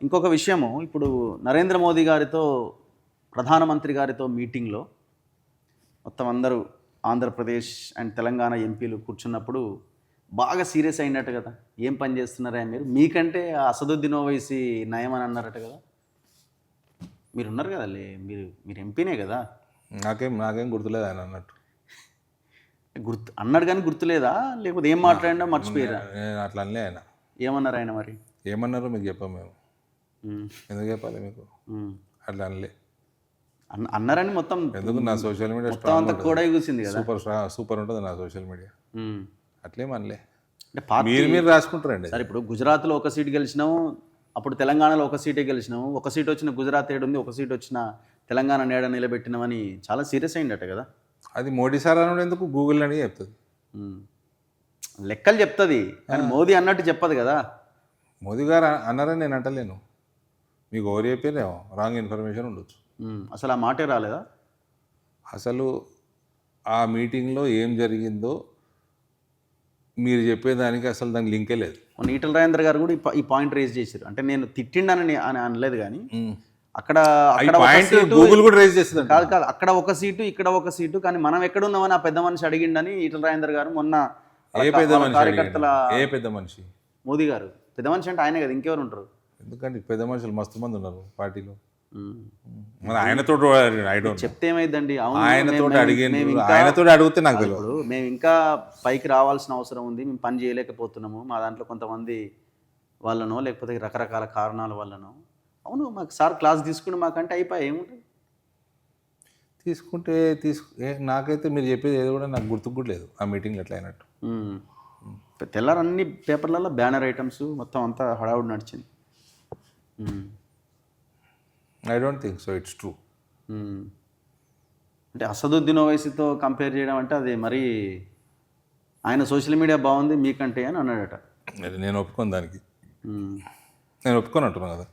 ఇంకొక విషయము, ఇప్పుడు నరేంద్ర మోదీ గారితో ప్రధానమంత్రి గారితో మీటింగ్లో మొత్తం అందరూ ఆంధ్రప్రదేశ్ అండ్ తెలంగాణ ఎంపీలు కూర్చున్నప్పుడు బాగా సీరియస్ అయినట్టు కదా, ఏం పని చేస్తున్నారా మీరు, మీకంటే అసదుద్దీన్ ఓవైసీ నయం అని అన్నారట కదా. మీరు ఉన్నారు కదా, మీరు ఎంపీనే కదా. నాకేం గుర్తులేదు ఆయన అన్నట్టు. అన్నాడు కానీ గుర్తులేదా, లేకపోతే ఏం మాట్లాడినా మర్చిపోయారా? నేను అట్లా అనలే. ఆయన ఏమన్నారు? ఆయన మరి ఏమన్నారో మీకు చెప్పాం మేము. ఎందుకు చెప్పాలి మీకు? అట్లా అనలే. అన్నారని మొత్తం ఎందుకు నా సోషల్ మీడియా అంతా కూడా కూర్చుంది కదా, సూపర్ ఉంటుంది నా సోషల్ మీడియా. అట్లేం అనలే. అంటే మీరు రాసుకుంటారండి. సరే, ఇప్పుడు గుజరాత్లో ఒక సీట్ గెలిచినాము, అప్పుడు తెలంగాణలో ఒక సీటే గెలిచినాము, ఒక సీట్ వచ్చిన గుజరాత్ ఏడుంది, ఒక సీట్ వచ్చిన తెలంగాణ నేడ నిలబెట్టినామని చాలా సీరియస్ అయిందట కదా. అది మోడీ సార్ అన్నాడు, ఎందుకు గూగుల్ అని చెప్తుంది. లెక్కలు చెప్తుంది కానీ మోదీ అన్నట్టు చెప్పదు కదా. మోదీ గారు అన్నారని నేను అంటలేను, మీకు ఎవరు చెప్పారేమో, రాంగ్ ఇన్ఫర్మేషన్ ఉండొచ్చు. అసలు ఆ మాటే రాలేదా? అసలు ఆ మీటింగ్లో ఏం జరిగిందో మీరు చెప్పేదానికి అసలు దానికి లింకే లేదు. ఈటల రాజేంద్ర గారు కూడా ఈ పాయింట్ రేజ్ చేశారు. అంటే నేను తిట్టిండని అని అనలేదు కానీ అక్కడ గూగుల్ కూడా రేజ్ చేస్తుంది. కాదు, అక్కడ ఒక సీటు ఇక్కడ ఒక సీటు, కానీ మనం ఎక్కడున్నామని ఆ పెద్ద మనిషి అడిగిండని ఈటల రాజేంద్ర గారు మొన్న కార్యకర్తల పెద్ద మనిషి మోదీ గారు. పెద్ద మనిషి అంటే ఆయనే కదా, ఇంకెవరు ఉంటారు? ఎందుకంటే పెద్ద మనుషులు మస్తు మంది ఉన్నారు పార్టీలో. మరి ఆయనతో చెప్తే ఏమైందండి? ఆయనతో అడిగితే నాకు తెలియదు. మేము ఇంకా పైకి రావాల్సిన అవసరం ఉంది, మేము పని చేయలేకపోతున్నాము, మా దాంట్లో కొంతమంది వాళ్ళనో లేకపోతే రకరకాల కారణాల వల్లనో. అవును, మాకు సార్ క్లాస్ తీసుకుని మాకంటే అయిపోయి ఏముంటుంది. నాకైతే మీరు చెప్పేది ఏది కూడా నాకు గుర్తుకు కూడా లేదు ఆ మీటింగ్లో ఎట్లా అయినట్టు. తెల్లారు అన్ని పేపర్లలో బ్యానర్ ఐటమ్స్ మొత్తం అంతా హడావుడి నడిచింది. I don't think so it's true. అంటే అసదుద్దీన్ ఓవైసీతో కంపేర్ చేయడం అంటే అది మరి ఆయన సోషల్ మీడియా బాగుంది మీకంటే అని అన్నాడట. నేను ఒప్పుకోను దానికి, నేను ఒప్పుకొని అంటున్నాను కదా.